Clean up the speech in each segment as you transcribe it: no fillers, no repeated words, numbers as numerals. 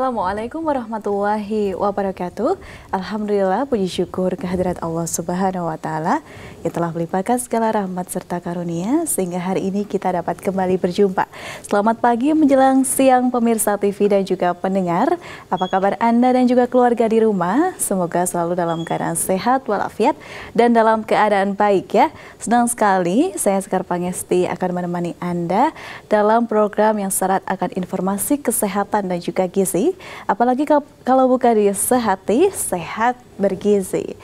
Assalamualaikum warahmatullahi wabarakatuh. Alhamdulillah, puji syukur kehadirat Allah Subhanahu wa Ta'ala yang telah melimpahkan segala rahmat serta karunia sehingga hari ini kita dapat kembali berjumpa. Selamat pagi menjelang siang pemirsa TV dan juga pendengar. Apa kabar Anda dan juga keluarga di rumah? Semoga selalu dalam keadaan sehat walafiat dan dalam keadaan baik ya. Senang sekali saya Sekar Pangesti akan menemani Anda dalam program yang syarat akan informasi kesehatan dan juga gizi, apalagi kalau bukan di Sehati, Sehat Bergizi.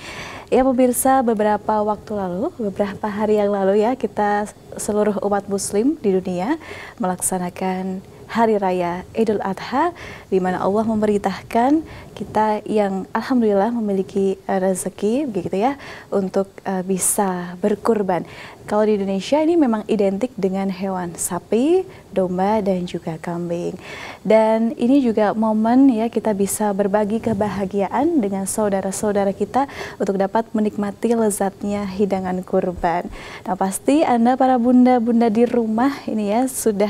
Ya pemirsa, beberapa waktu lalu, beberapa hari yang lalu ya, kita seluruh umat muslim di dunia melaksanakan Hari Raya Idul Adha, di mana Allah memerintahkan kita yang alhamdulillah memiliki rezeki begitu ya untuk bisa berkurban. Kalau di Indonesia ini memang identik dengan hewan sapi, domba dan juga kambing. Dan ini juga momen ya kita bisa berbagi kebahagiaan dengan saudara-saudara kita untuk dapat menikmati lezatnya hidangan kurban. Nah, pasti Anda para bunda-bunda di rumah ini ya sudah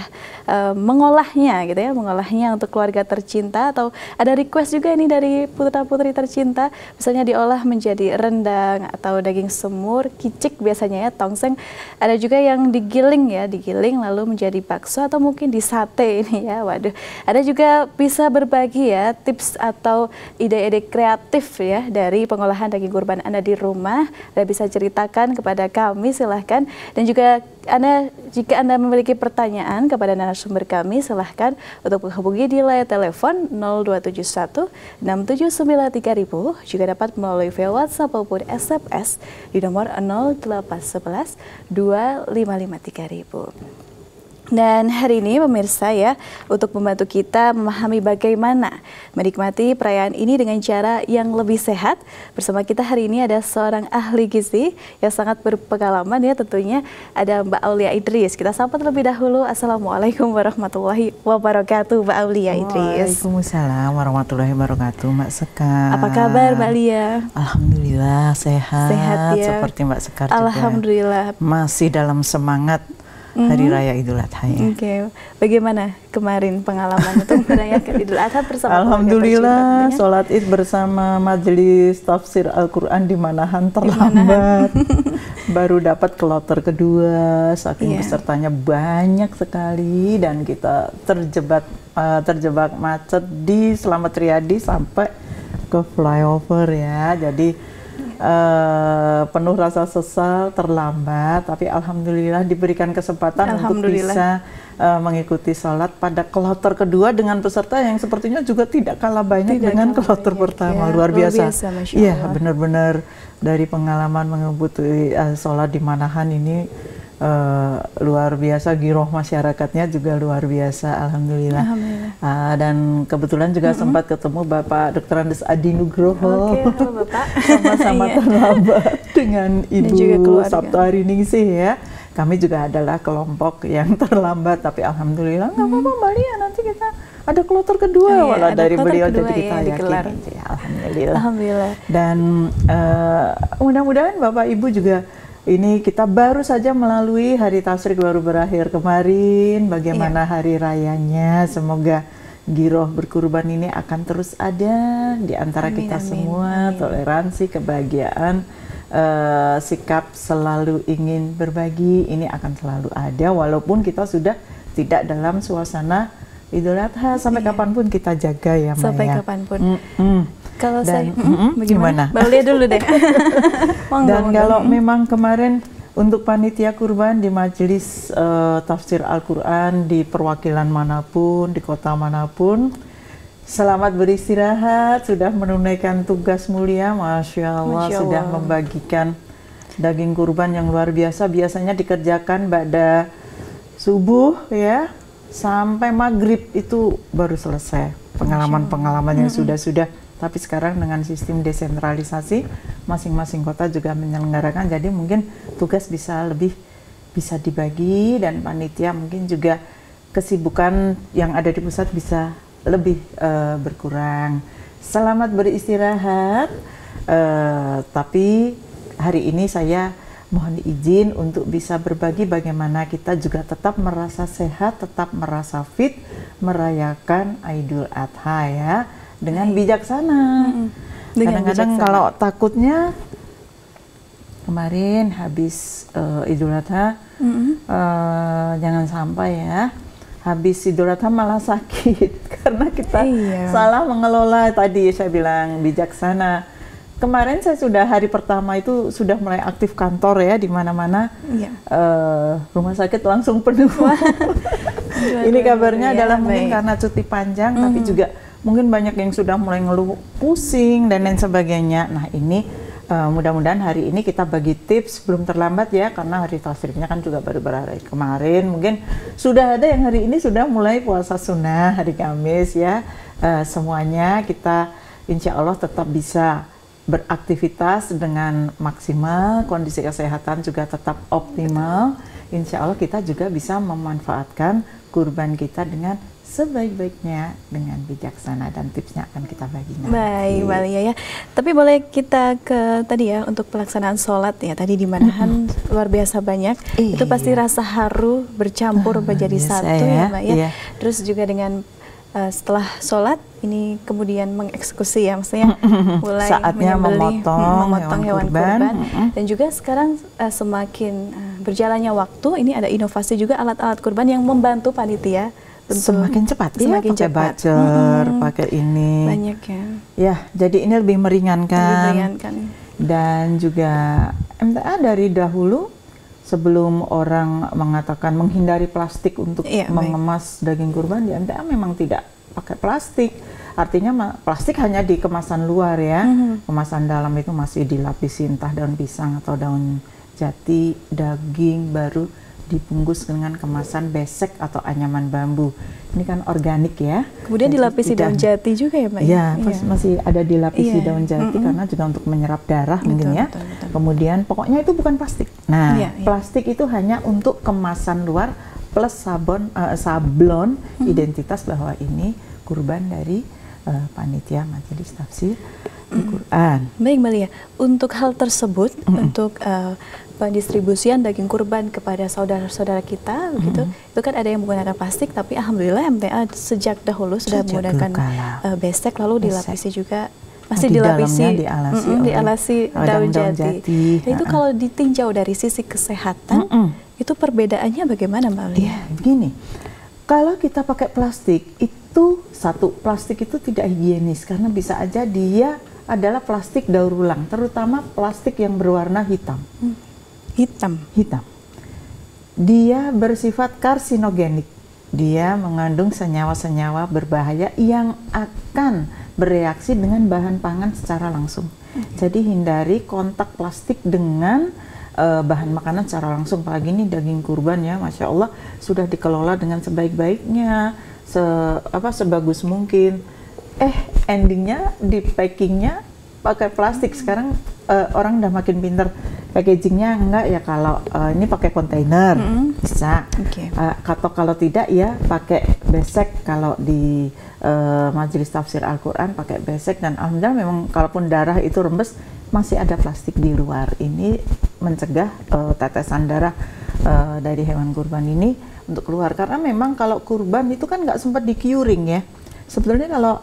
mengolahnya gitu ya, mengolahnya untuk keluarga tercinta, atau ada request juga ini dari putra-putri tercinta, misalnya diolah menjadi rendang atau daging semur, kicik biasanya ya, tongseng. Ada juga yang digiling ya, digiling lalu menjadi bakso atau mungkin di sate ini ya. Waduh, ada juga bisa berbagi ya tips atau ide-ide kreatif ya dari pengolahan daging kurban Anda di rumah. Anda bisa ceritakan kepada kami silahkan, dan juga jika Anda memiliki pertanyaan kepada narasumber kami, silahkan untuk menghubungi di layar telepon 0271 679 3000, juga dapat melalui via WhatsApp maupun SMS di nomor 0811 255 3000. Dan hari ini pemirsa ya, untuk membantu kita memahami bagaimana menikmati perayaan ini dengan cara yang lebih sehat, bersama kita hari ini ada seorang ahli gizi yang sangat berpengalaman ya, tentunya ada Mbak Aulia Idris. Kita sapa terlebih dahulu. Assalamualaikum warahmatullahi wabarakatuh, Mbak Aulia Idris. Waalaikumsalam warahmatullahi wabarakatuh, Mbak Sekar. Apa kabar Mbak Lia? Alhamdulillah sehat. Sehat ya. Seperti Mbak Sekar juga. Alhamdulillah. Masih dalam semangat Hari Raya Idul Adha ya. Oke, bagaimana kemarin pengalaman untuk merayakan Idul Adha bersama Alhamdulillah, sholat Id bersama majelis tafsir Al-Quran di Manahan terlambat. Baru dapat kloter kedua, saking pesertanya banyak sekali dan kita terjebak macet di Slamet Riyadi sampai ke flyover ya. Jadi penuh rasa sesal, terlambat, tapi alhamdulillah diberikan kesempatan untuk bisa mengikuti sholat pada kloter kedua dengan peserta yang sepertinya juga tidak kalah banyak dengan kloter pertama. Ya, luar biasa. Iya, benar-benar dari pengalaman mengikuti sholat di Manahan ini luar biasa, giroh masyarakatnya juga luar biasa, alhamdulillah. Dan kebetulan juga sempat ketemu Bapak Dr. Andes Adi Nugroho. Halo Bapak. Sama-sama terlambat dengan Ibu Sabtu Ariningsih ya. Kami juga adalah kelompok yang terlambat, tapi alhamdulillah nggak apa-apa Mbak Lia, nanti kita ada kloter kedua walau dari beliau, jadi kita yakin ya, alhamdulillah. Dan mudah-mudahan Bapak Ibu juga, ini kita baru saja melalui hari tasyrik baru berakhir kemarin, bagaimana hari rayanya, semoga giroh berkurban ini akan terus ada di antara kita semua, toleransi, kebahagiaan, sikap selalu ingin berbagi, ini akan selalu ada walaupun kita sudah tidak dalam suasana Idul Adha, sampai kapanpun kita jaga ya Maya. Sampai kapanpun. Kalau dan, saya, bagaimana? Mbak Lia dulu deh. Dan kalau memang kemarin untuk panitia kurban di majelis tafsir Al-Quran di perwakilan manapun, di kota manapun, selamat beristirahat, sudah menunaikan tugas mulia, Masya Allah, sudah membagikan daging kurban yang luar biasa. Biasanya dikerjakan pada subuh ya, sampai maghrib itu baru selesai pengalaman-pengalaman yang sudah-sudah. Tapi sekarang dengan sistem desentralisasi, masing-masing kota juga menyelenggarakan, jadi mungkin tugas bisa dibagi, dan panitia mungkin juga kesibukan yang ada di pusat bisa lebih berkurang. Selamat beristirahat, tapi hari ini saya mohon izin untuk bisa berbagi bagaimana kita juga tetap merasa sehat, tetap merasa fit merayakan Idul Adha ya, dengan bijaksana. Kadang-kadang kalau takutnya kemarin habis Idul Adha, jangan sampai ya habis Idul Adha malah sakit karena kita salah mengelola. Tadi saya bilang bijaksana. Kemarin saya sudah hari pertama itu sudah mulai aktif kantor ya, di mana-mana rumah sakit langsung penuh. Ini kabarnya adalah mungkin karena cuti panjang, tapi juga mungkin banyak yang sudah mulai ngeluh pusing dan lain sebagainya. Nah ini mudah-mudahan hari ini kita bagi tips, belum terlambat ya, karena hari tasrifnya kan juga baru berakhir kemarin. Mungkin sudah ada yang hari ini sudah mulai puasa sunnah hari Kamis ya. Semuanya kita insya Allah tetap bisa beraktivitas dengan maksimal, kondisi kesehatan juga tetap optimal. Insya Allah kita juga bisa memanfaatkan kurban kita dengan sebaik-baiknya dengan bijaksana, dan tipsnya akan kita bagi nanti. Baik, Mbak Lia ya. Tapi boleh kita ke tadi ya, untuk pelaksanaan sholat ya, tadi di Manahan luar biasa banyak. Itu pasti rasa haru bercampur menjadi satu ya Mbak ya. Terus juga dengan setelah sholat ini kemudian mengeksekusi ya, maksudnya mulai saatnya memotong hewan kurban. Dan juga sekarang semakin berjalannya waktu, ini ada inovasi juga alat-alat kurban yang membantu panitia semakin cepat, semakin pakai bacer, pakai ini banyak ya. Ya, jadi ini lebih meringankan. Dan juga MTA dari dahulu sebelum orang mengatakan menghindari plastik untuk mengemas daging kurban, di MTA memang tidak pakai plastik. Artinya plastik hanya di kemasan luar ya. Kemasan dalam itu masih dilapisi entah daun pisang atau daun jati, daging baru dibungkus dengan kemasan besek atau anyaman bambu. Ini kan organik ya. Kemudian dilapisi daun jati juga ya Mbak? Ya, masih ada dilapisi daun jati karena juga untuk menyerap darah mungkin ya. Kemudian pokoknya itu bukan plastik. Nah, plastik itu hanya untuk kemasan luar plus sablon identitas bahwa ini kurban dari panitia Majelis Tafsir Al-Quran. Baik Mbak Lia, untuk hal tersebut, untuk pendistribusian daging kurban kepada saudara-saudara kita, gitu, itu kan ada yang menggunakan plastik, tapi alhamdulillah MTA sejak dahulu sudah menggunakan besek, lalu dilapisi juga, masih dialasi daun jati. Nah, itu kalau ditinjau dari sisi kesehatan, itu perbedaannya bagaimana Mbak Lia? Begini, kalau kita pakai plastik itu plastik itu tidak higienis karena bisa aja dia adalah plastik daur ulang, terutama plastik yang berwarna hitam. Hitam. Dia bersifat karsinogenik. Dia mengandung senyawa-senyawa berbahaya yang akan bereaksi dengan bahan pangan secara langsung. Jadi hindari kontak plastik dengan bahan makanan secara langsung. Apalagi ini daging kurban ya, Masya Allah sudah dikelola dengan sebaik-baiknya, sebagus mungkin. Endingnya di packingnya pakai plastik. Sekarang orang udah makin pinter, packagingnya enggak ya, kalau ini pakai kontainer bisa, atau kalau tidak ya pakai besek. Kalau di Majelis Tafsir Al-Quran pakai besek, dan alhamdulillah memang kalaupun darah itu rembes masih ada plastik di luar. Ini mencegah tetesan darah dari hewan kurban ini untuk keluar, karena memang kalau kurban itu kan nggak sempat di curing ya. Sebetulnya kalau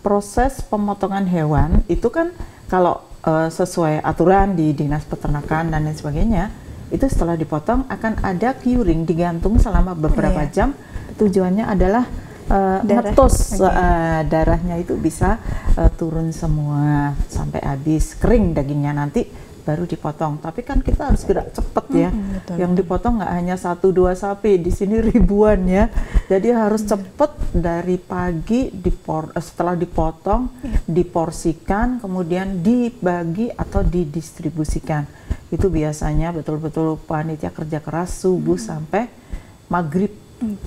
proses pemotongan hewan itu kan kalau sesuai aturan di Dinas Peternakan dan lain sebagainya, itu setelah dipotong akan ada curing, digantung selama beberapa jam. Tujuannya adalah ngetos darahnya itu bisa turun semua sampai habis, kering dagingnya, nanti baru dipotong. Tapi kan kita harus gerak cepet ya. Yang dipotong nggak hanya 1-2 sapi, di sini ribuan ya. Jadi harus cepet dari pagi, setelah dipotong, diporsikan, kemudian dibagi atau didistribusikan. Itu biasanya betul-betul panitia kerja keras subuh sampai maghrib.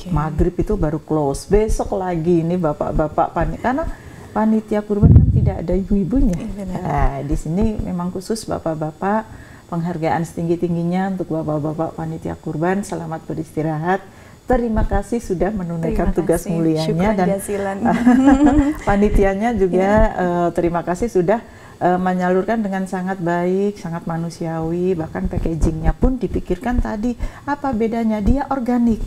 Maghrib itu baru close. Besok lagi ini bapak-bapak karena panitia kurban kan tidak ada ibu-ibunya. Nah, di sini memang khusus bapak-bapak, penghargaan setinggi-tingginya untuk bapak-bapak panitia kurban. Selamat beristirahat terima kasih sudah menunaikan tugas mulianya, dan panitianya juga terima kasih sudah menyalurkan dengan sangat baik, sangat manusiawi. Bahkan packagingnya pun dipikirkan tadi, apa bedanya? Dia organik.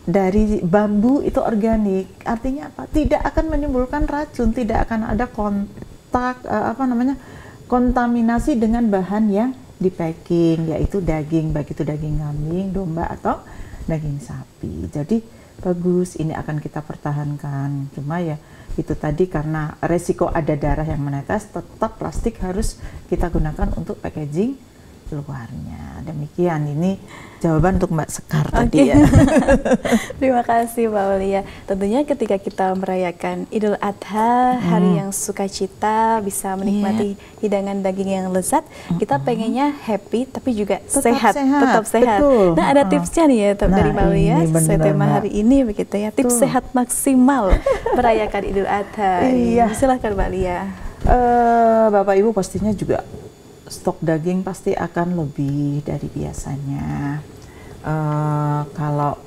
Dari bambu itu organik, artinya apa? Tidak akan menimbulkan racun, tidak akan ada kontak kontaminasi dengan bahan yang di packing, yaitu daging, baik itu daging kambing, domba atau daging sapi. Jadi bagus, ini akan kita pertahankan. Cuma ya itu tadi, karena resiko ada darah yang menetes, tetap plastik harus kita gunakan untuk packaging luarnya. Demikian, ini jawaban untuk Mbak Sekar tadi ya. Terima kasih Mbak Aulia. Tentunya ketika kita merayakan Idul Adha, hari yang sukacita, bisa menikmati hidangan daging yang lezat, kita pengennya happy tapi juga tetap sehat. Betul. Nah, ada tipsnya nih ya dari Mbak Aulia sesuai tema hari ini begitu ya. Tips sehat maksimal merayakan Idul Adha. Iya. Silakan Mbak Aulia. Bapak Ibu pastinya juga stok daging pasti akan lebih dari biasanya. Kalau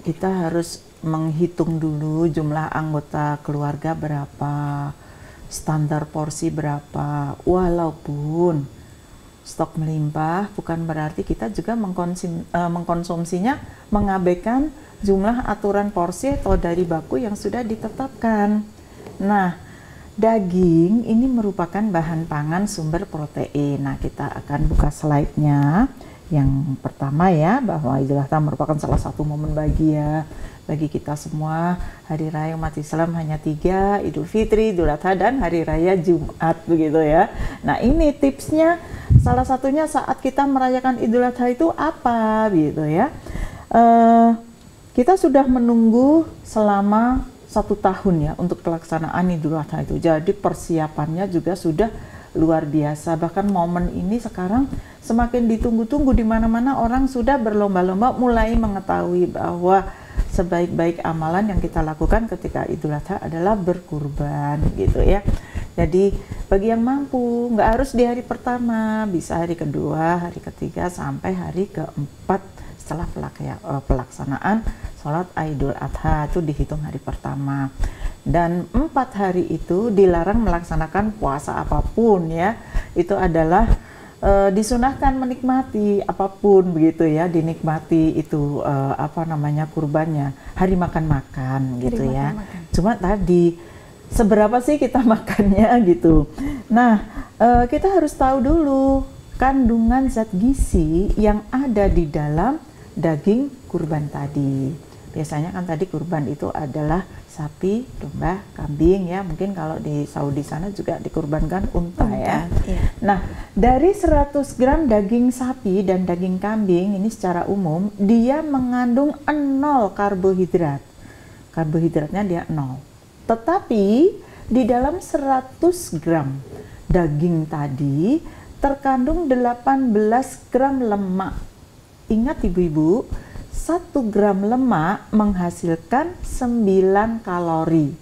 kita harus menghitung dulu jumlah anggota keluarga berapa, standar porsi berapa, walaupun stok melimpah bukan berarti kita juga mengkonsumsinya mengabaikan jumlah aturan porsi atau dari baku yang sudah ditetapkan. Nah, daging ini merupakan bahan pangan sumber protein. Nah, kita akan buka slide-nya. Yang pertama ya, bahwa Idul Adha merupakan salah satu momen bahagia bagi kita semua. Hari raya umat Islam hanya 3, Idul Fitri, Idul Adha, dan Hari Raya Jumat, begitu ya. Nah, ini tipsnya, salah satunya saat kita merayakan Idul Adha itu apa, gitu ya. Kita sudah menunggu selama 1 tahun ya untuk pelaksanaan Idul Adha itu. Jadi persiapannya juga sudah luar biasa. Bahkan momen ini sekarang semakin ditunggu-tunggu, di mana-mana orang sudah berlomba-lomba mulai mengetahui bahwa sebaik-baik amalan yang kita lakukan ketika Idul Adha adalah berkurban, gitu ya. Jadi bagi yang mampu, nggak harus di hari pertama, bisa hari kedua, hari ketiga, sampai hari keempat setelah pelaksanaan sholat Idul Adha, itu dihitung hari pertama. Dan 4 hari itu dilarang melaksanakan puasa apapun ya. Itu adalah disunahkan menikmati apapun, begitu ya, dinikmati itu kurbannya, hari makan-makan gitu ya. Cuma tadi seberapa sih kita makannya gitu. Nah, kita harus tahu dulu kandungan zat gizi yang ada di dalam daging kurban tadi. Biasanya kan tadi kurban itu adalah sapi, domba, kambing ya. Mungkin kalau di Saudi sana juga dikurbankan unta ya. Iya. Nah, dari 100 gram daging sapi dan daging kambing ini secara umum dia mengandung 0 karbohidrat. Karbohidratnya dia 0. Tetapi di dalam 100 gram daging tadi terkandung 18 gram lemak. Ingat ibu-ibu, 1 gram lemak menghasilkan 9 kalori.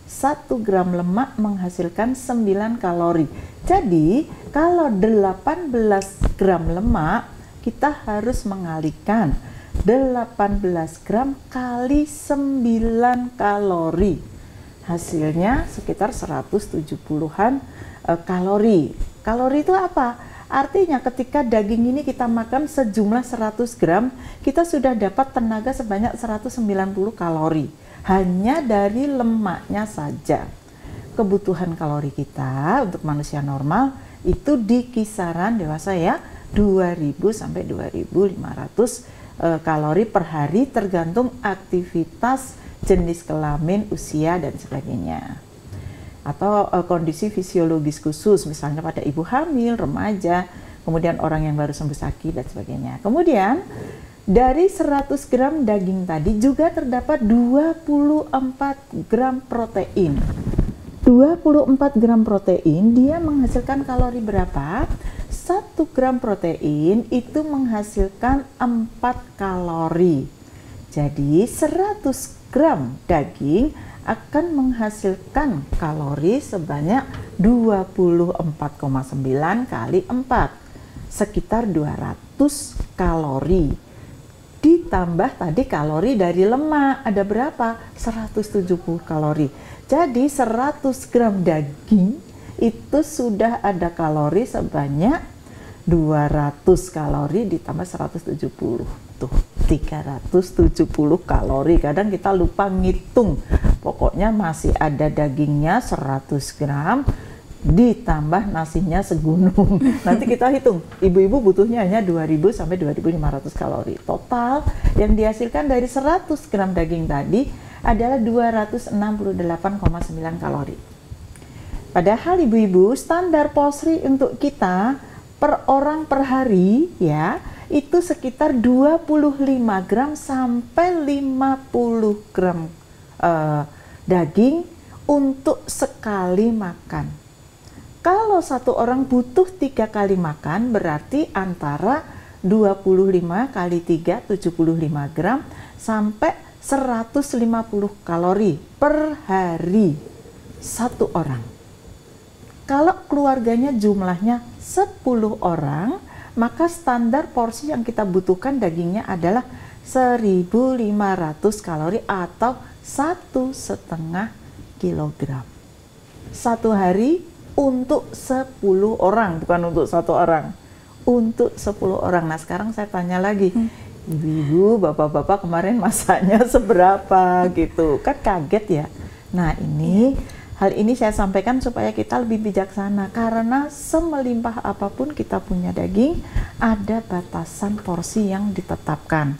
1 gram lemak menghasilkan 9 kalori. Jadi, kalau 18 gram lemak, kita harus mengalihkan 18 gram kali 9 kalori. Hasilnya sekitar 170-an kalori. Kalori itu apa? Artinya ketika daging ini kita makan sejumlah 100 gram, kita sudah dapat tenaga sebanyak 190 kalori. Hanya dari lemaknya saja. Kebutuhan kalori kita untuk manusia normal itu di kisaran dewasa ya, 2000 sampai 2500 kalori per hari, tergantung aktivitas, jenis kelamin, usia, dan sebagainya. Atau kondisi fisiologis khusus, misalnya pada ibu hamil, remaja, kemudian orang yang baru sembuh sakit dan sebagainya. Kemudian dari 100 gram daging tadi juga terdapat 24 gram protein. 24 gram protein dia menghasilkan kalori berapa? 1 gram protein itu menghasilkan 4 kalori. Jadi 100 gram daging akan menghasilkan kalori sebanyak 24,9 kali 4, sekitar 200 kalori. ditambah tadi kalori dari lemak. Ada berapa? 170 kalori. Jadi 100 gram daging itu sudah ada kalori sebanyak 200 kalori ditambah 170. Tuh, 370 kalori. Kadang kita lupa ngitung. Pokoknya masih ada dagingnya 100 gram ditambah nasinya segunung. Nanti kita hitung, ibu-ibu butuhnya hanya 2000 sampai 2500 kalori. Total yang dihasilkan dari 100 gram daging tadi adalah 268,9 kalori. Padahal ibu-ibu, standar porsi untuk kita per orang per hari ya, itu sekitar 25 gram sampai 50 gram daging untuk sekali makan. Kalau satu orang butuh 3 kali makan, berarti antara 25 kali 3, 75 gram, sampai 150 kalori per hari satu orang. Kalau keluarganya jumlahnya 10 orang, maka standar porsi yang kita butuhkan dagingnya adalah 1500 kalori atau 1,5 kilogram. Satu hari untuk 10 orang, bukan untuk satu orang, untuk 10 orang. Nah sekarang saya tanya lagi, ibu-ibu, bapak-bapak kemarin masaknya seberapa gitu, kan kaget ya. Nah hal ini saya sampaikan supaya kita lebih bijaksana, karena semelimpah apapun kita punya daging, ada batasan porsi yang ditetapkan.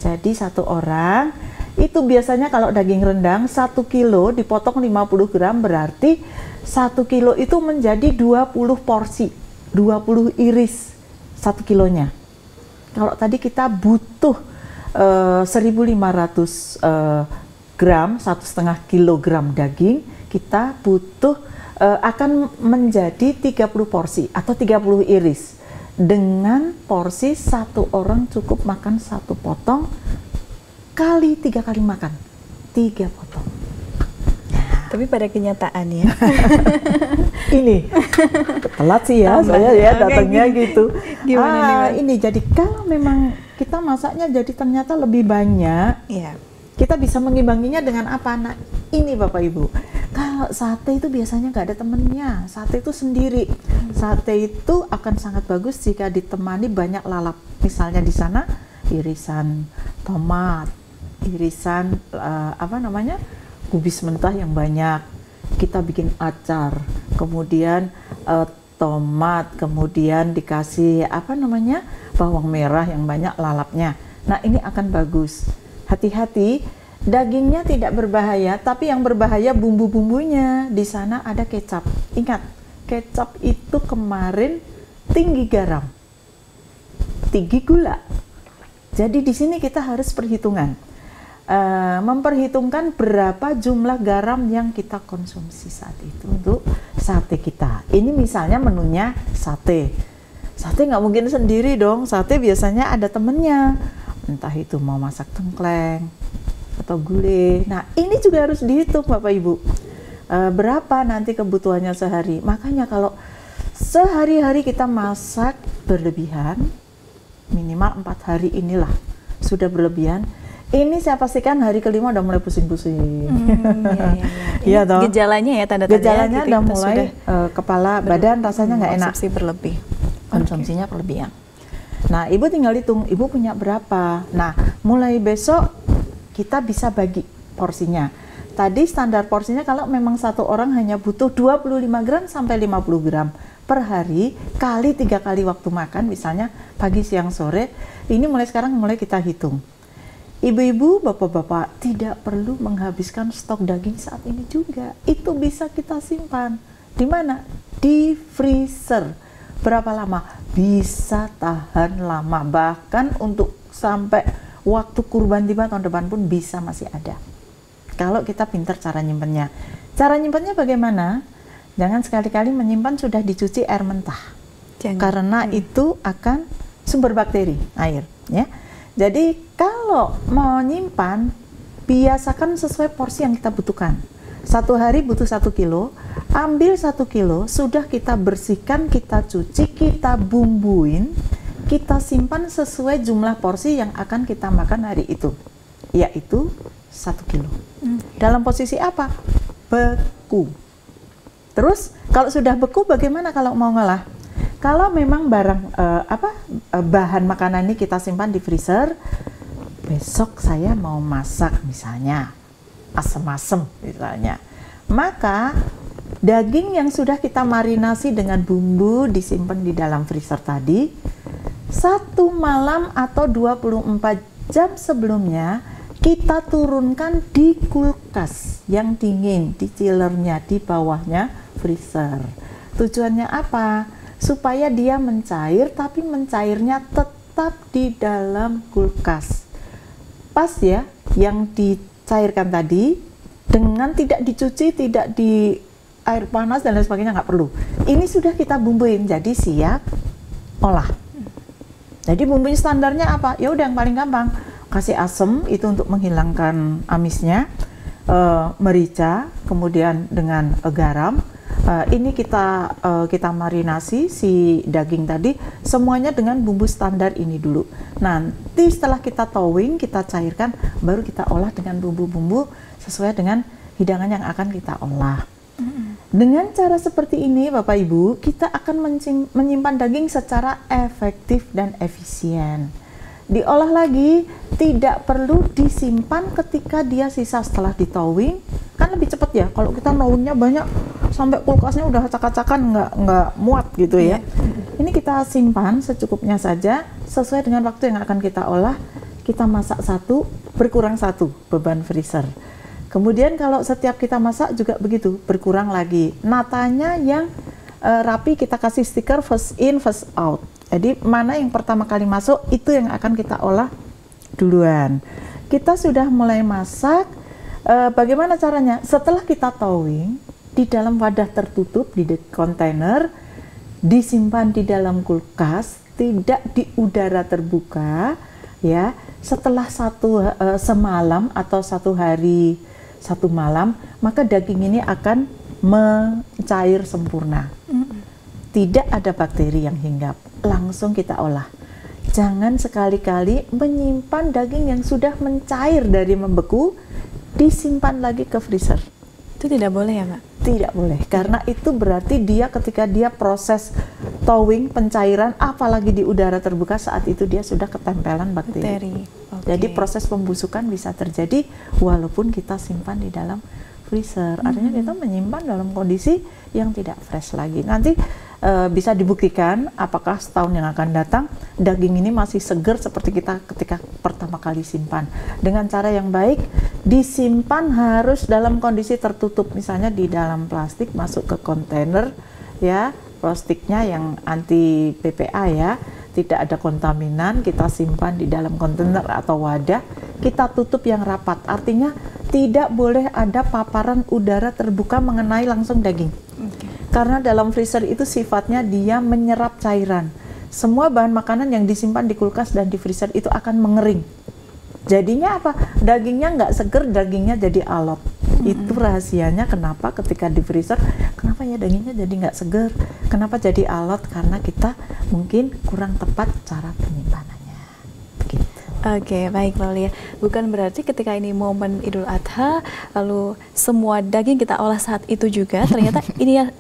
Jadi satu orang itu biasanya kalau daging rendang 1 kilo dipotong 50 gram, berarti 1 kilo itu menjadi 20 porsi, 20 iris 1 kilonya. Kalau tadi kita butuh 1500 gram, 1,5 kilogram daging, kita butuh akan menjadi 30 porsi atau 30 iris. Dengan porsi satu orang cukup makan 1 potong kali 3 kali makan, 3 potong. Tapi pada kenyataannya ini telat sih ya, saya ya datangnya gitu. Gimana? Ini jadi kalau memang kita masaknya jadi ternyata lebih banyak, ya. Kita bisa mengimbanginya dengan apa? Nah ini Bapak Ibu, kalau sate itu biasanya nggak ada temennya, sate itu sendiri. Sate itu akan sangat bagus jika ditemani banyak lalap. Misalnya di sana irisan tomat, irisan kubis mentah yang banyak, kita bikin acar, kemudian tomat, kemudian dikasih bawang merah yang banyak lalapnya. Nah ini akan bagus. Hati-hati, dagingnya tidak berbahaya, tapi yang berbahaya bumbu-bumbunya. Di sana ada kecap. Ingat, kecap itu kemarin tinggi garam, tinggi gula. Jadi di sini kita harus perhitungan. Memperhitungkan berapa jumlah garam yang kita konsumsi saat itu untuk sate kita. Ini misalnya menunya sate. Sate nggak mungkin sendiri dong, sate biasanya ada temennya. Entah itu mau masak tengkleng atau gulai. Nah ini juga harus dihitung Bapak Ibu. Berapa nanti kebutuhannya sehari. Makanya kalau sehari-hari kita masak berlebihan, minimal 4 hari inilah sudah berlebihan. Ini saya pastikan hari kelima udah mulai pusing-pusing. Iya toh. Gejalanya ya, tanda-tanda gejalanya udah mulai kepala, badan rasanya nggak enak. Konsumsi berlebih. Konsumsinya berlebihan. Nah, ibu tinggal hitung, ibu punya berapa. Nah, mulai besok kita bisa bagi porsinya. Tadi standar porsinya kalau memang satu orang hanya butuh 25 gram sampai 50 gram per hari kali 3 kali waktu makan, misalnya pagi, siang, sore. Ini mulai sekarang mulai kita hitung. Ibu-ibu, bapak-bapak tidak perlu menghabiskan stok daging saat ini juga. Itu bisa kita simpan. Di mana? Di freezer. Berapa lama? Bisa tahan lama. Bahkan untuk sampai waktu kurban tiba tahun depan pun bisa masih ada. Kalau kita pintar cara nyimpennya. Cara nyimpennya bagaimana? Jangan sekali-kali menyimpan sudah dicuci air mentah. Karena itu akan sumber bakteri, air. Ya. Jadi kalau mau nyimpan, biasakan sesuai porsi yang kita butuhkan. Satu hari butuh 1 kilo, ambil 1 kilo, sudah kita bersihkan, kita cuci, kita bumbuin, kita simpan sesuai jumlah porsi yang akan kita makan hari itu, yaitu 1 kilo. Dalam posisi apa? Beku. Terus kalau sudah beku, bagaimana kalau mau ngolah? Kalau memang bahan makanan ini kita simpan di freezer, besok saya mau masak misalnya asem-asem misalnya, maka daging yang sudah kita marinasi dengan bumbu disimpan di dalam freezer tadi, 1 malam atau 24 jam sebelumnya kita turunkan di kulkas yang dingin, di chillernya, di bawahnya freezer. Tujuannya apa? Supaya dia mencair, tapi mencairnya tetap di dalam kulkas. Pas ya, yang dicairkan tadi, dengan tidak dicuci, tidak di air panas dan lain sebagainya, nggak perlu. Ini sudah kita bumbuin, jadi siap olah. Jadi bumbunya standarnya apa? Ya udah yang paling gampang, kasih asam itu untuk menghilangkan amisnya, merica, kemudian dengan garam. Ini kita marinasi si daging tadi semuanya dengan bumbu standar ini dulu. Nanti setelah kita towing, kita cairkan, baru kita olah dengan bumbu-bumbu sesuai dengan hidangan yang akan kita olah. Dengan cara seperti ini, Bapak Ibu, kita akan menyimpan daging secara efektif dan efisien. Diolah lagi, tidak perlu disimpan ketika dia sisa setelah ditowing, kan lebih cepat ya. Kalau kita knowingnya banyak, sampai kulkasnya udah acak-acakan, nggak muat gitu ya. Ini kita simpan secukupnya saja, sesuai dengan waktu yang akan kita olah. Kita masak 1, berkurang 1 beban freezer. Kemudian kalau setiap kita masak juga begitu, berkurang lagi. Natanya yang rapi, kita kasih stiker first in, first out. Jadi mana yang pertama kali masuk, itu yang akan kita olah duluan. Kita sudah mulai masak, bagaimana caranya? Setelah kita towing, di dalam wadah tertutup, di kontainer, disimpan di dalam kulkas, tidak di udara terbuka, ya. Setelah semalam atau 1 hari 1 malam, maka daging ini akan mencair sempurna. Tidak ada bakteri yang hinggap. Langsung kita olah. Jangan sekali-kali menyimpan daging yang sudah mencair dari membeku, disimpan lagi ke freezer. Itu tidak boleh ya, Mbak? Tidak boleh, karena itu berarti dia ketika dia proses towing, pencairan, apalagi di udara terbuka, saat itu dia sudah ketempelan bakteri. Okay. Jadi proses pembusukan bisa terjadi walaupun kita simpan di dalam freezer. Artinya kita menyimpan dalam kondisi yang tidak fresh lagi. Nanti bisa dibuktikan apakah setahun yang akan datang daging ini masih segar seperti kita ketika pertama kali simpan. Dengan cara yang baik, disimpan harus dalam kondisi tertutup, misalnya di dalam plastik, masuk ke kontainer ya, plastiknya yang anti BPA ya, tidak ada kontaminan, kita simpan di dalam kontainer atau wadah, kita tutup yang rapat. Artinya tidak boleh ada paparan udara terbuka mengenai langsung daging. Karena dalam freezer itu sifatnya dia menyerap cairan. Semua bahan makanan yang disimpan di kulkas dan di freezer itu akan mengering. Jadinya apa? Dagingnya nggak seger, dagingnya jadi alot. Itu rahasianya kenapa ketika di freezer, kenapa ya dagingnya jadi nggak seger, kenapa jadi alot, karena kita mungkin kurang tepat cara penyimpanannya. Begitu. Oke, baik Mbak Lia. Bukan berarti ketika ini momen Idul Adha, lalu semua daging kita olah saat itu juga. Ternyata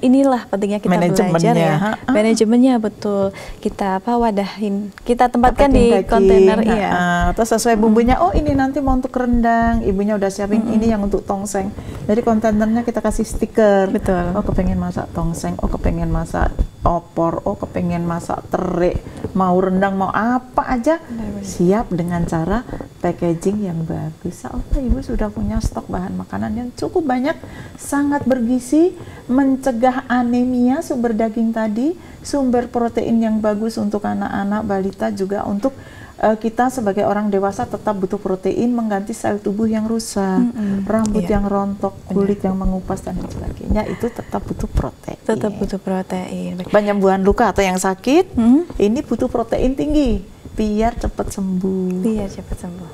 inilah pentingnya kita belajar ya. Manajemennya betul. Kita wadahin, kita tempatkan di kontainer. Iya. Terus sesuai bumbunya. Oh ini nanti mau untuk rendang, ibunya udah siapin ini yang untuk tongseng. Jadi kontainernya kita kasih stiker. Betul. Oh kepengen masak tongseng, oh kepengen masak opor, oh kepengen masak teri, mau rendang, mau apa aja, siap dengan cara packaging yang bagus. Oh, ibu sudah punya stok bahan makanan yang cukup banyak, sangat bergizi, mencegah anemia, sumber daging tadi, sumber protein yang bagus untuk anak-anak, balita, juga untuk kita sebagai orang dewasa tetap butuh protein, mengganti sel tubuh yang rusak, rambut yang rontok, kulit yang mengupas dan sebagainya, itu tetap butuh protein. Tetap butuh protein. Penyembuhan luka atau yang sakit, ini butuh protein tinggi biar cepat sembuh. Biar cepat sembuh.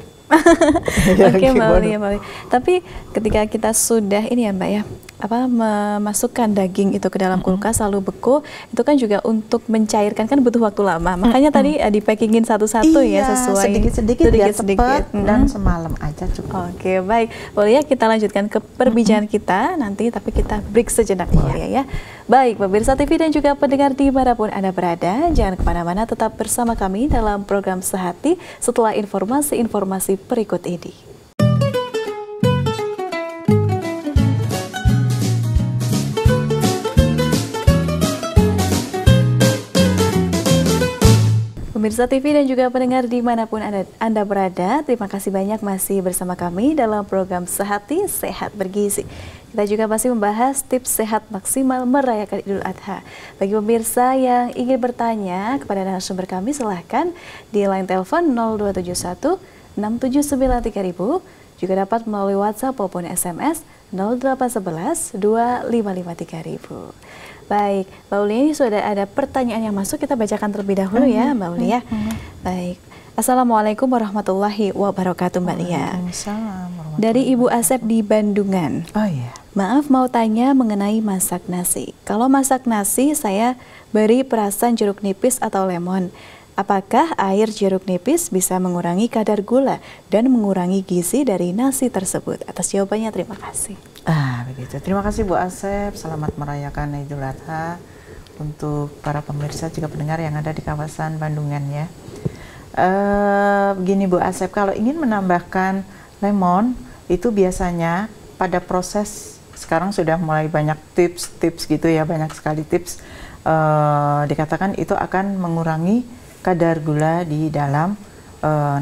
Oke, Mbak Lia. Tapi ketika kita sudah ini ya Mbak ya, memasukkan daging itu ke dalam kulkas lalu beku, itu kan juga untuk mencairkan, kan butuh waktu lama. Makanya tadi dipackingin satu-satu ya, sesuai sedikit-sedikit biar cepat dan semalam aja cukup. Oke, baik. Boleh ya kita lanjutkan ke perbincangan kita nanti, tapi kita break sejenak ya. Baik, pemirsa TV dan juga pendengar dimanapun Anda berada, jangan kemana-mana, tetap bersama kami dalam program Sehati setelah informasi-informasi berikut ini. Pemirsa TV dan juga pendengar dimanapun Anda berada, terima kasih banyak masih bersama kami dalam program Sehati, Sehat Bergizi. Kita juga masih membahas tips sehat maksimal merayakan Idul Adha. Bagi pemirsa yang ingin bertanya kepada narasumber kami, silahkan di line telepon 0271 679 3000, juga dapat melalui WhatsApp maupun SMS 0811 255 3000. Baik, Mbak Uli, ini sudah ada pertanyaan yang masuk, kita bacakan terlebih dahulu ya Mbak Uli ya. Baik, Assalamualaikum warahmatullahi wabarakatuh Mbak Lia. Dari Ibu Asep di Bandungan. Oh iya. Maaf, mau tanya mengenai masak nasi. Kalau masak nasi saya beri perasan jeruk nipis atau lemon. Apakah air jeruk nipis bisa mengurangi kadar gula dan mengurangi gizi dari nasi tersebut? Atas jawabannya terima kasih. Begitu. Terima kasih Bu Asep. Selamat merayakan Idul Adha untuk para pemirsa juga pendengar yang ada di kawasan Bandungan ya. Begini Bu Asep, kalau ingin menambahkan lemon itu biasanya pada proses, sekarang sudah mulai banyak tips gitu ya, banyak sekali tips, dikatakan itu akan mengurangi kadar gula di dalam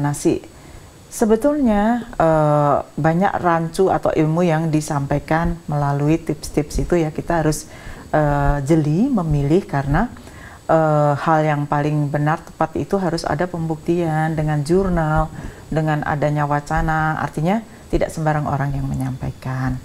nasi. Sebetulnya banyak rancu atau ilmu yang disampaikan melalui tips-tips itu ya, kita harus jeli memilih karena hal yang paling benar tepat itu harus ada pembuktian dengan jurnal, dengan adanya wacana, artinya tidak sembarang orang yang menyampaikan.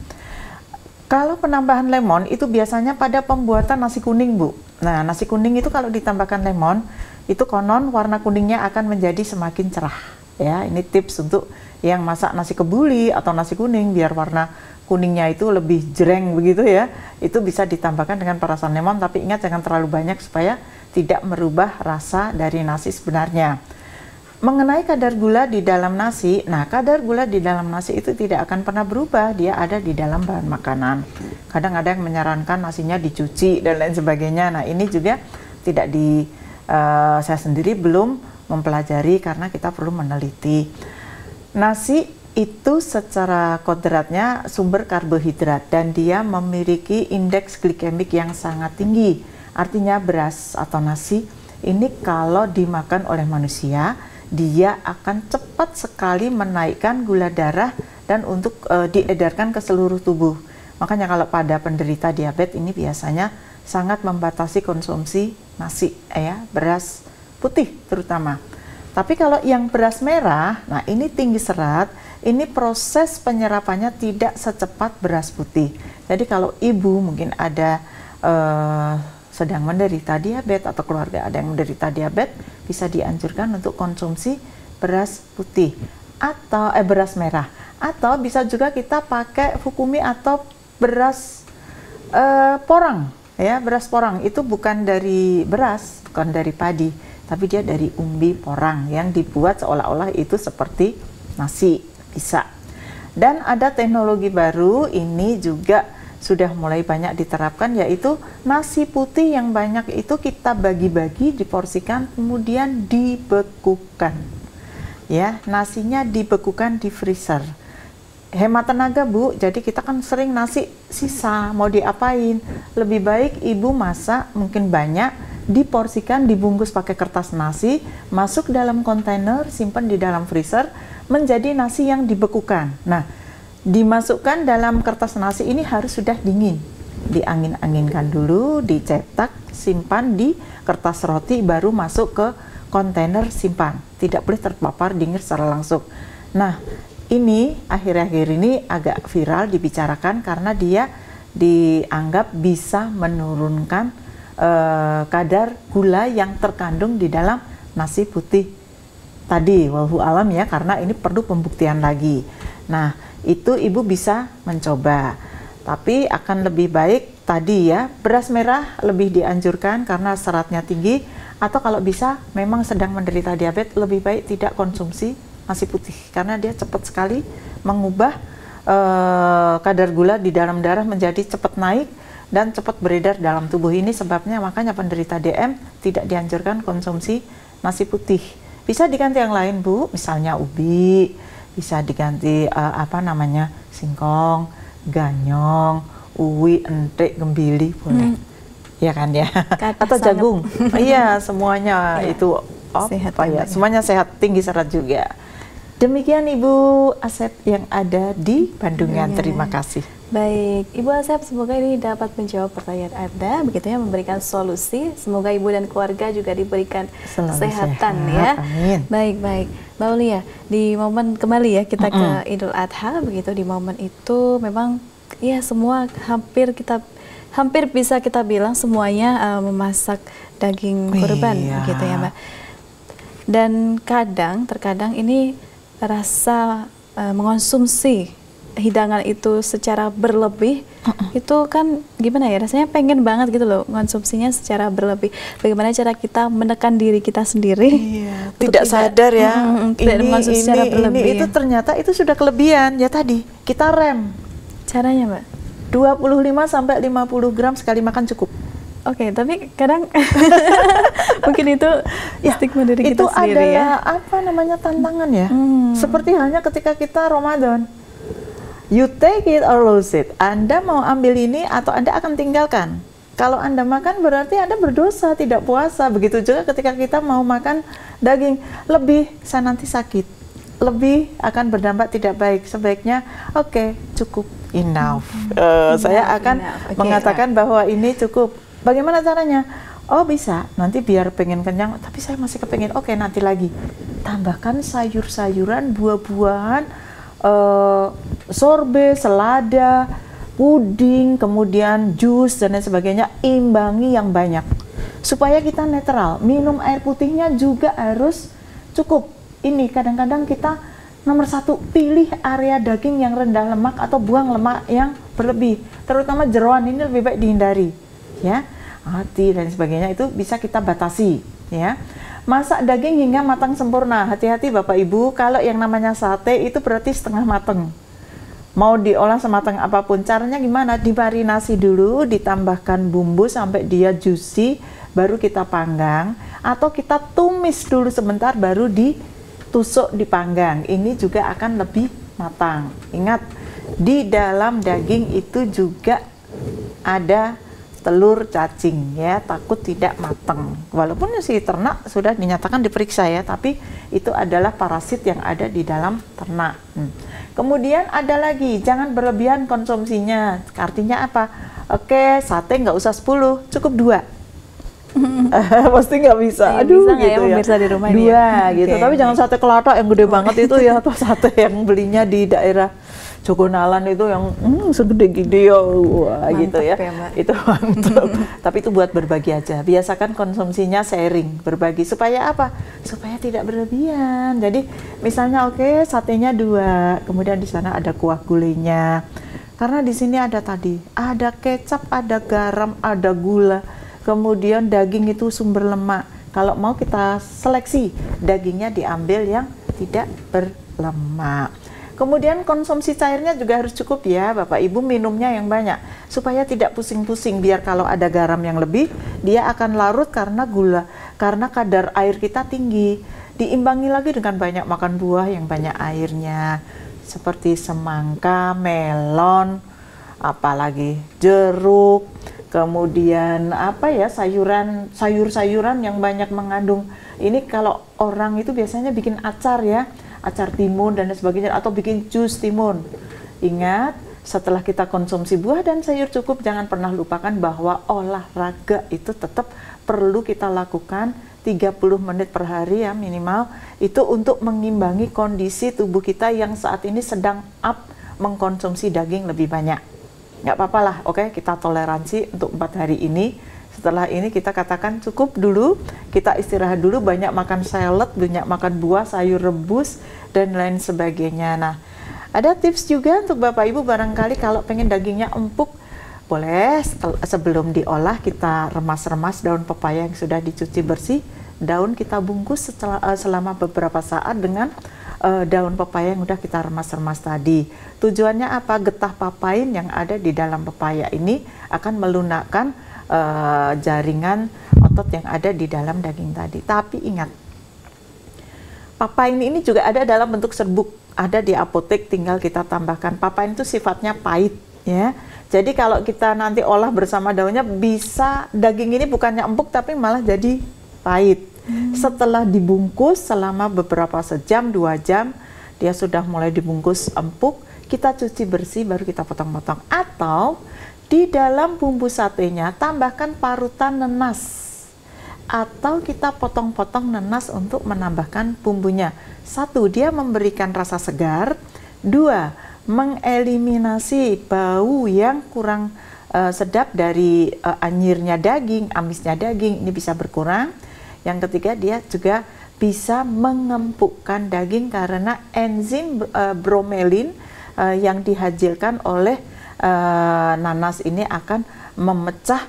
Kalau penambahan lemon itu biasanya pada pembuatan nasi kuning Bu. Nah, nasi kuning itu kalau ditambahkan lemon itu konon warna kuningnya akan menjadi semakin cerah ya. Ini tips untuk yang masak nasi kebuli atau nasi kuning biar warna kuningnya itu lebih jreng begitu ya. Itu bisa ditambahkan dengan perasan lemon, tapi ingat jangan terlalu banyak supaya tidak merubah rasa dari nasi sebenarnya. Mengenai kadar gula di dalam nasi, nah kadar gula di dalam nasi itu tidak akan pernah berubah, dia ada di dalam bahan makanan. Kadang ada yang menyarankan nasinya dicuci dan lain sebagainya. Nah ini juga tidak saya sendiri belum mempelajari karena kita perlu meneliti. Nasi itu secara kodratnya sumber karbohidrat dan dia memiliki indeks glikemik yang sangat tinggi. Artinya beras atau nasi ini kalau dimakan oleh manusia, dia akan cepat sekali menaikkan gula darah dan untuk diedarkan ke seluruh tubuh. Makanya kalau pada penderita diabetes ini biasanya sangat membatasi konsumsi nasi ya, beras putih terutama. Tapi kalau yang beras merah, nah ini tinggi serat, ini proses penyerapannya tidak secepat beras putih. Jadi kalau ibu mungkin ada sedang menderita diabetes atau keluarga ada yang menderita diabetes, bisa dianjurkan untuk konsumsi beras putih atau beras merah, atau bisa juga kita pakai fukumi atau beras porang ya. Beras porang itu bukan dari beras, bukan dari padi, tapi dia dari umbi porang yang dibuat seolah-olah itu seperti nasi, bisa. Dan ada teknologi baru ini juga sudah mulai banyak diterapkan, yaitu nasi putih yang banyak itu kita bagi-bagi, diporsikan, kemudian dibekukan. Ya, nasinya dibekukan di freezer. Hemat tenaga Bu, jadi kita kan sering nasi sisa, mau diapain? Lebih baik ibu masak mungkin banyak, diporsikan, dibungkus pakai kertas nasi, masuk dalam kontainer, simpan di dalam freezer, menjadi nasi yang dibekukan. Nah, dimasukkan dalam kertas nasi ini harus sudah dingin, diangin-anginkan dulu, dicetak, simpan di kertas roti, baru masuk ke kontainer simpan. Tidak boleh terpapar dingin secara langsung. Nah, ini akhir-akhir ini agak viral dibicarakan karena dia dianggap bisa menurunkan kadar gula yang terkandung di dalam nasi putih tadi. Wallahu alam ya, karena ini perlu pembuktian lagi. Nah, itu ibu bisa mencoba. Tapi akan lebih baik tadi ya, beras merah lebih dianjurkan karena seratnya tinggi, atau kalau bisa memang sedang menderita diabetes, lebih baik tidak konsumsi nasi putih karena dia cepat sekali mengubah kadar gula di dalam darah menjadi cepat naik dan cepat beredar dalam tubuh. Ini sebabnya makanya penderita DM tidak dianjurkan konsumsi nasi putih. Bisa diganti yang lain, Bu, misalnya ubi, bisa diganti singkong, ganyong, uwi, entek, gembili, boleh. Ya kan ya. Atau jagung. Iya, semuanya ya, itu semuanya sehat, tinggi serat juga. Demikian Ibu Asep yang ada di Bandungan. Terima kasih. Baik, Ibu Asep, semoga ini dapat menjawab pertanyaan Anda, begitu ya, memberikan solusi. Semoga Ibu dan keluarga juga diberikan kesehatan ya. Amin. Baik, Mbak Aulia, di momen kembali ya kita ke Idul Adha, begitu di momen itu memang ya semua hampir bisa kita bilang semuanya memasak daging kurban, gitu ya Mbak. Dan terkadang ini rasa mengonsumsi hidangan itu secara berlebih, itu kan gimana ya, rasanya pengen banget gitu loh konsumsinya secara berlebih. Bagaimana cara kita menekan diri kita sendiri tidak sadar ya, tidak mengonsumsi secara berlebih. Ini itu ternyata itu sudah kelebihan ya, tadi kita rem. Caranya Mbak? 25-50 gram sekali makan cukup. Oke, tapi kadang mungkin itu stigma diri kita sendiri ya. Itu adalah tantangan ya. Seperti halnya ketika kita Ramadan. You take it or lose it. Anda mau ambil ini atau Anda akan tinggalkan. Kalau Anda makan berarti Anda berdosa, tidak puasa. Begitu juga ketika kita mau makan daging. Lebih, saya nanti sakit. Lebih akan berdampak tidak baik. Sebaiknya, oke, cukup, enough. Saya akan mengatakan bahwa ini cukup. Bagaimana caranya? Oh bisa, nanti biar pengen kenyang, tapi saya masih kepengen, oke nanti lagi. Tambahkan sayur-sayuran, buah-buahan, sorbet, selada, puding, kemudian jus, dan lain sebagainya. Imbangi yang banyak. Supaya kita netral, minum air putihnya juga harus cukup. Ini kadang-kadang kita nomor satu, pilih area daging yang rendah lemak atau buang lemak yang berlebih. Terutama jeroan ini lebih baik dihindari. Ya, hati dan sebagainya itu bisa kita batasi ya. Masak daging hingga matang sempurna. Hati-hati Bapak Ibu, kalau yang namanya sate itu berarti setengah matang. Mau diolah sematang apapun, caranya gimana? Dimarinasi dulu, ditambahkan bumbu sampai dia juicy, baru kita panggang, atau kita tumis dulu sebentar baru ditusuk dipanggang. Ini juga akan lebih matang. Ingat, di dalam daging itu juga ada telur cacing ya, takut tidak matang. Walaupun si ternak sudah dinyatakan diperiksa ya, tapi itu adalah parasit yang ada di dalam ternak. Kemudian ada lagi, jangan berlebihan konsumsinya. Artinya apa? Oke, sate nggak usah 10, cukup 2. Pasti nggak bisa. Aduh, bisa gitu ya. Pemirsa di rumah 2 gitu. Tapi jangan sate kelatak yang gede banget itu ya, atau sate yang belinya di daerah Jogonalan itu yang segede-gede ya, mantap gitu ya. Itu mantap. Tapi itu buat berbagi aja. Biasakan konsumsinya sharing, berbagi. Supaya apa? Supaya tidak berlebihan. Jadi misalnya satenya 2, kemudian di sana ada kuah gulainya. Karena di sini ada kecap, ada garam, ada gula. Kemudian daging itu sumber lemak. Kalau mau kita seleksi, dagingnya diambil yang tidak berlemak. Kemudian konsumsi cairnya juga harus cukup ya Bapak Ibu, minumnya yang banyak supaya tidak pusing-pusing. Biar kalau ada garam yang lebih, dia akan larut karena gula, karena kadar air kita tinggi. Diimbangi lagi dengan banyak makan buah yang banyak airnya, seperti semangka, melon, apalagi jeruk, kemudian sayur-sayuran yang banyak mengandung. Ini kalau orang itu biasanya bikin acar ya, acar timun dan sebagainya, atau bikin jus timun. Ingat, setelah kita konsumsi buah dan sayur cukup, jangan pernah lupakan bahwa olahraga itu tetap perlu kita lakukan 30 menit per hari ya minimal, itu untuk mengimbangi kondisi tubuh kita yang saat ini sedang up mengkonsumsi daging lebih banyak. Nggak apa-apa lah, kita toleransi untuk 4 hari ini. Setelah ini kita katakan cukup dulu, kita istirahat dulu, banyak makan salad, banyak makan buah, sayur rebus, dan lain sebagainya. Nah, Ada tips juga untuk Bapak Ibu barangkali kalau pengen dagingnya empuk, boleh sebelum diolah kita remas-remas daun pepaya yang sudah dicuci bersih. Daun kita bungkus selama beberapa saat dengan daun pepaya yang sudah kita remas-remas tadi. Tujuannya apa? Getah papain yang ada di dalam pepaya ini akan melunakkan jaringan otot yang ada di dalam daging tadi. Tapi ingat, papain ini juga ada dalam bentuk serbuk, ada di apotek, tinggal kita tambahkan. Papain itu sifatnya pahit, ya. Jadi kalau kita nanti olah bersama daunnya, bisa daging ini bukannya empuk tapi malah jadi pahit. Setelah dibungkus selama beberapa sejam, 2 jam, dia sudah mulai dibungkus empuk, kita cuci bersih baru kita potong-potong. Atau di dalam bumbu satenya tambahkan parutan nanas, atau kita potong-potong nanas untuk menambahkan bumbunya. 1, dia memberikan rasa segar. 2, mengeliminasi bau yang kurang sedap dari anyirnya daging, amisnya daging, ini bisa berkurang. Yang ketiga, dia juga bisa mengempukkan daging karena enzim bromelin yang dihasilkan oleh nanas ini akan memecah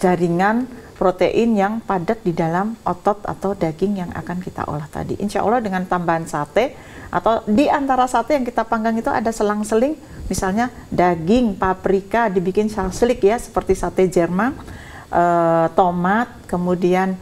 jaringan protein yang padat di dalam otot atau daging yang akan kita olah tadi. Insya Allah dengan tambahan sate, atau di antara sate yang kita panggang itu ada selang-seling, misalnya daging, paprika dibikin selang-seling ya, seperti sate Jerman, tomat, kemudian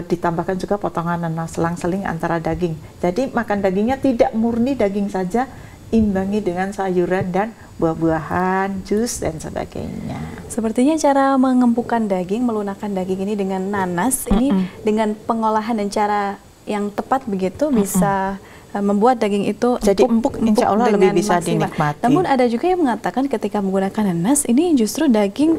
ditambahkan juga potongan nanas, selang-seling antara daging. Jadi makan dagingnya tidak murni daging saja, imbangi dengan sayuran dan buah-buahan, jus dan sebagainya. Sepertinya cara mengempukkan daging, melunakkan daging ini dengan nanas, ini dengan pengolahan dan cara yang tepat begitu bisa membuat daging itu jadi empuk, insya Allah lebih bisa dinikmati. Namun ada juga yang mengatakan ketika menggunakan nanas ini justru daging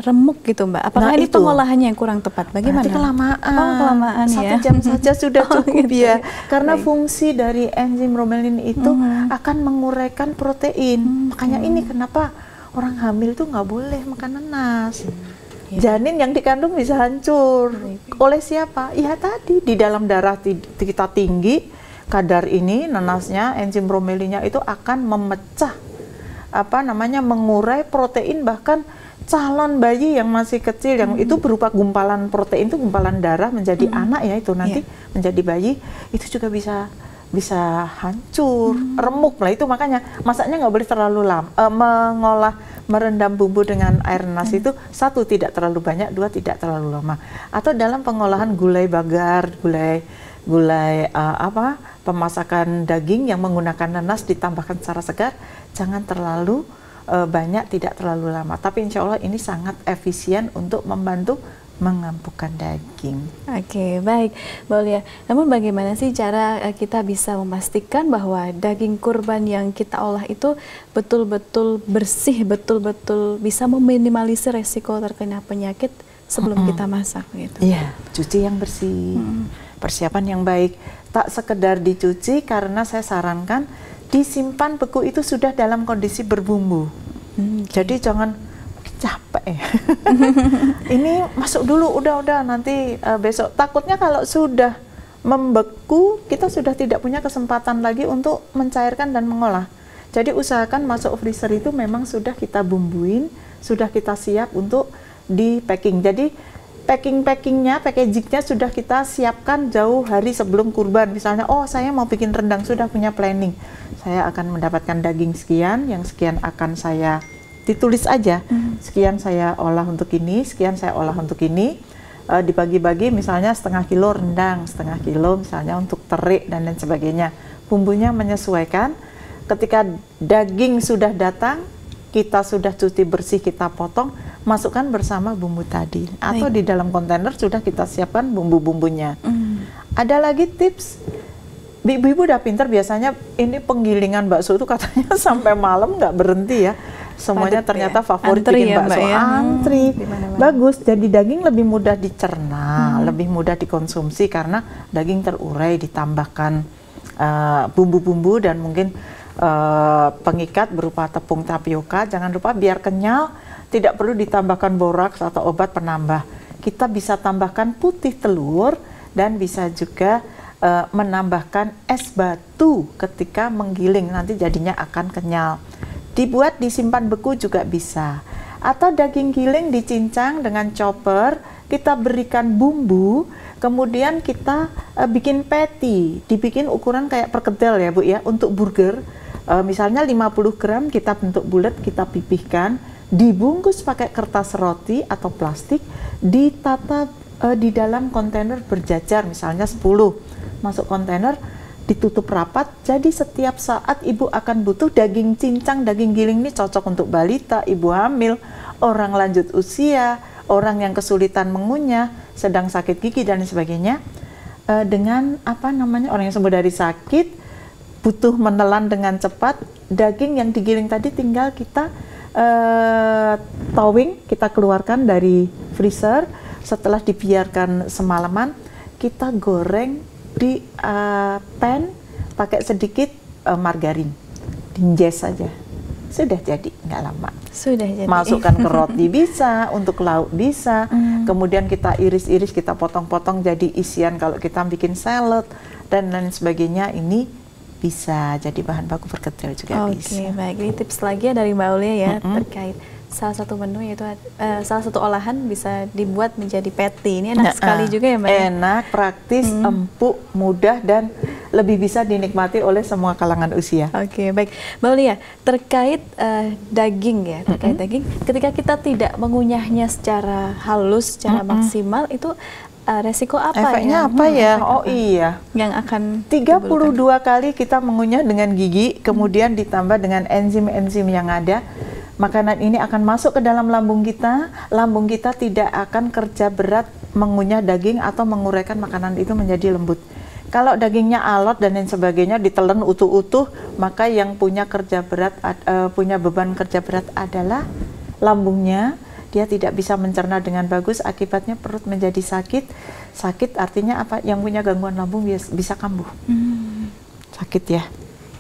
remuk gitu Mbak. Apakah ini pengolahannya yang kurang tepat? Bagaimana? Berarti kelamaan. Oh, kelamaan ya. 1 jam saja sudah cukup gitu. ya. Karena fungsi dari enzim bromelin itu akan menguraikan protein. Makanya ini kenapa orang hamil tuh nggak boleh makan nanas. Janin yang dikandung bisa hancur. Oleh siapa? Ya tadi di dalam darah kita tinggi, kadar ini nanasnya, enzim bromelinnya itu akan memecah mengurai protein, bahkan calon bayi yang masih kecil yang itu berupa gumpalan protein, itu gumpalan darah menjadi anak ya, itu nanti menjadi bayi, itu juga bisa hancur, remuk lah. Itu makanya masaknya nggak boleh terlalu lama. Mengolah, merendam bumbu dengan air nanas itu 1, tidak terlalu banyak, 2, tidak terlalu lama. Atau dalam pengolahan gulai bagar, gulai pemasakan daging yang menggunakan nanas ditambahkan secara segar, jangan terlalu banyak, tidak terlalu lama. Tapi insya Allah ini sangat efisien untuk membantu mengempukkan daging. Oke, baik, Mbak Aulia. Namun bagaimana sih cara kita bisa memastikan bahwa daging kurban yang kita olah itu betul-betul bersih, betul-betul bisa meminimalisir resiko terkena penyakit sebelum kita masak gitu? Iya, cuci yang bersih, persiapan yang baik. Tak sekedar dicuci, karena saya sarankan disimpan beku itu sudah dalam kondisi berbumbu. Jadi jangan capek ya. Ini masuk dulu, udah nanti besok. Takutnya kalau sudah membeku, kita sudah tidak punya kesempatan lagi untuk mencairkan dan mengolah. Jadi usahakan masuk freezer itu memang sudah kita bumbuin, sudah kita siap untuk di packing. Jadi packagingnya sudah kita siapkan jauh hari sebelum kurban. Misalnya, oh saya mau bikin rendang, sudah punya planning. Saya akan mendapatkan daging sekian, yang sekian akan saya ditulis aja. Sekian saya olah untuk ini, sekian saya olah untuk ini. Dibagi-bagi, misalnya setengah kilo rendang, setengah kilo misalnya untuk terik dan lain sebagainya. Bumbunya menyesuaikan. Ketika daging sudah datang, kita sudah cuci bersih, kita potong, masukkan bersama bumbu tadi, atau di dalam kontainer sudah kita siapkan bumbu-bumbunya. Ada lagi tips, ibu-ibu udah pinter biasanya, ini penggilingan bakso itu katanya sampai malam nggak berhenti ya. Semuanya ternyata favorit bikin bakso, antri. Bagus, jadi daging lebih mudah dicerna, lebih mudah dikonsumsi karena daging terurai, ditambahkan bumbu-bumbu dan mungkin pengikat berupa tepung tapioka. Jangan lupa biar kenyal, tidak perlu ditambahkan boraks atau obat penambah. Kita bisa tambahkan putih telur dan bisa juga menambahkan es batu ketika menggiling, nanti jadinya akan kenyal. Dibuat disimpan beku juga bisa. Atau daging giling dicincang dengan chopper, kita berikan bumbu, kemudian kita bikin patty, dibikin ukuran kayak perkedel ya Bu ya, untuk burger. Misalnya 50 gram kita bentuk bulat, kita pipihkan, dibungkus pakai kertas roti atau plastik, ditata di dalam kontainer berjajar, misalnya 10 masuk kontainer, ditutup rapat. Jadi setiap saat ibu akan butuh daging cincang, daging giling ini cocok untuk balita, ibu hamil, orang lanjut usia, orang yang kesulitan mengunyah, sedang sakit gigi dan sebagainya. Dengan orang yang sembuh dari sakit, butuh menelan dengan cepat, daging yang digiling tadi tinggal kita thawing, kita keluarkan dari freezer. Setelah dibiarkan semalaman, kita goreng di pan pakai sedikit margarin, dinjes saja, sudah jadi, nggak lama. Sudah jadi. Masukkan ke roti bisa, untuk lauk bisa. Kemudian kita iris-iris, kita potong-potong jadi isian kalau kita bikin salad dan lain sebagainya. Ini bisa jadi bahan baku perkedel juga bisa. Oke, baik. Ini tips lagi dari Mbak Aulia ya, terkait salah satu menu, yaitu salah satu olahan bisa dibuat menjadi patty. Ini enak sekali juga ya Mbak? Enak, praktis, empuk, mudah, dan lebih bisa dinikmati oleh semua kalangan usia. Oke, baik. Mbak Aulia, terkait daging ya, daging, ketika kita tidak mengunyahnya secara halus, secara maksimal, itu resiko apa efeknya apa ya? Oh iya, yang akan 32 kali kita mengunyah dengan gigi, kemudian ditambah dengan enzim-enzim yang ada, makanan ini akan masuk ke dalam lambung kita tidak akan kerja berat mengunyah daging atau menguraikan makanan itu menjadi lembut. Kalau dagingnya alot dan lain sebagainya ditelan utuh-utuh, maka yang punya kerja berat, punya beban kerja berat adalah lambungnya. Dia tidak bisa mencerna dengan bagus, akibatnya perut menjadi sakit. Sakit artinya apa? Yang punya gangguan lambung bisa kambuh. Sakit ya.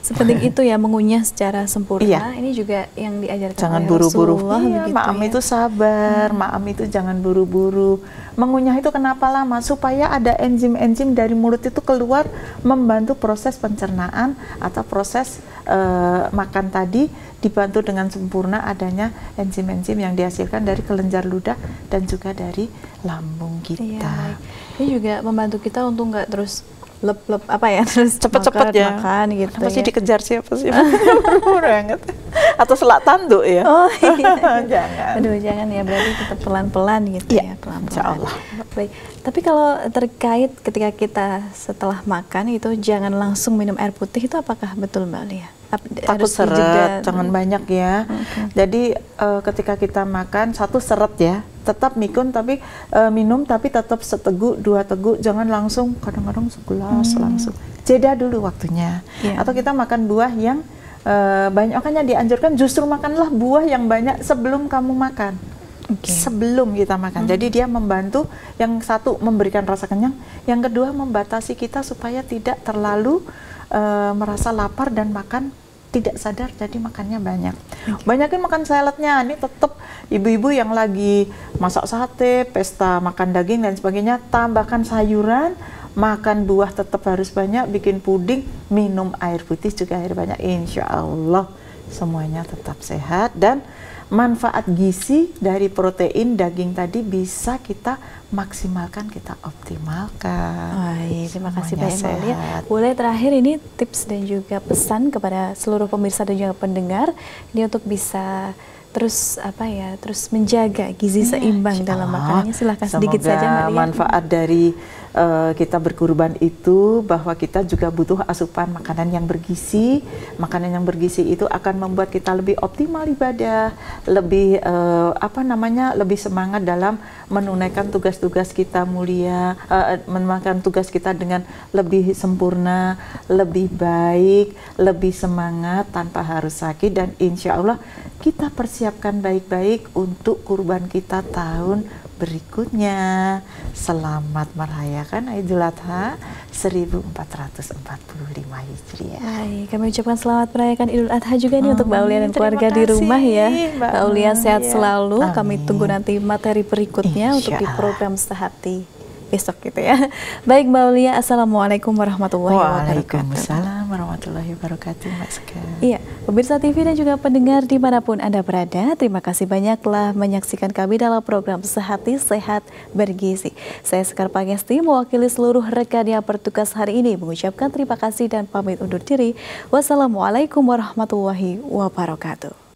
Sepenting itu ya mengunyah secara sempurna. Iya. Ini juga yang diajarkan jangan oleh buru-buru. Rasulullah. Iya, Ma'am itu sabar, Ma'am itu jangan buru-buru. Mengunyah itu kenapa lama? Supaya ada enzim-enzim dari mulut itu keluar, membantu proses pencernaan atau proses makan tadi, dibantu dengan sempurna adanya enzim-enzim yang dihasilkan dari kelenjar ludah dan juga dari lambung kita. Iya, ini juga membantu kita untuk nggak terus lep-lep terus cepet-cepet ya makan gitu. Pasti dikejar siapa sih? Banget. Atau selak tanduk ya? Oh iya. Jangan. Aduh jangan ya, berarti tetap pelan-pelan gitu ya, pelan-pelan. Insya Allah. Baik. Tapi kalau terkait ketika kita setelah makan itu jangan langsung minum air putih, itu apakah betul Mbak Lia? Takut seret, jangan banyak ya. Jadi ketika kita makan, satu seret ya, tetap minum tapi tetap seteguk, 2 teguk, jangan langsung kadang-kadang segelas langsung. Jeda dulu waktunya. Atau kita makan buah yang banyak, makanya dianjurkan justru makanlah buah yang banyak sebelum kamu makan. Sebelum kita makan. Jadi dia membantu, yang satu memberikan rasa kenyang, yang kedua membatasi kita supaya tidak terlalu merasa lapar dan makan tidak sadar, jadi makannya banyak. Banyakin makan saladnya. Ini tetap ibu-ibu yang lagi masak sate, pesta makan daging dan sebagainya, tambahkan sayuran, makan buah tetap harus banyak, bikin puding, minum air putih juga air banyak. Insya Allah semuanya tetap sehat dan manfaat gizi dari protein daging tadi bisa kita maksimalkan, kita optimalkan. Terima kasih banyak Mbak Lia. Boleh terakhir ini tips dan juga pesan kepada seluruh pemirsa dan juga pendengar ini untuk bisa terus terus menjaga gizi seimbang dalam makanannya. Silahkan sedikit saja Mbak Lia. Manfaat dari kita berkurban itu bahwa kita juga butuh asupan makanan yang bergizi. Makanan yang bergizi itu akan membuat kita lebih optimal ibadah, lebih lebih semangat dalam menunaikan tugas-tugas kita mulia, menunaikan tugas kita dengan lebih sempurna, lebih baik, lebih semangat tanpa harus sakit, dan insya Allah kita persiapkan baik-baik untuk kurban kita tahun berikutnya. Selamat merayakan Idul Adha 1445 Hijriah. Baik, kami ucapkan selamat merayakan Idul Adha juga nih untuk Mbak Aulia dan keluarga di rumah ya. Mbak Aulia sehat selalu. Kami tunggu nanti materi berikutnya untuk di program Sehati. besok gitu ya. Baik Mbak Aulia, Assalamualaikum warahmatullahi wabarakatuh. Waalaikumsalam warahmatullahi wabarakatuh, Mbak Ska. Iya, pemirsa TV dan juga pendengar dimanapun Anda berada, terima kasih banyak telah menyaksikan kami dalam program Sehati Sehat Bergizi. Saya Sekar Pangesti mewakili seluruh rekan yang bertugas hari ini mengucapkan terima kasih dan pamit undur diri. Wassalamualaikum warahmatullahi wabarakatuh.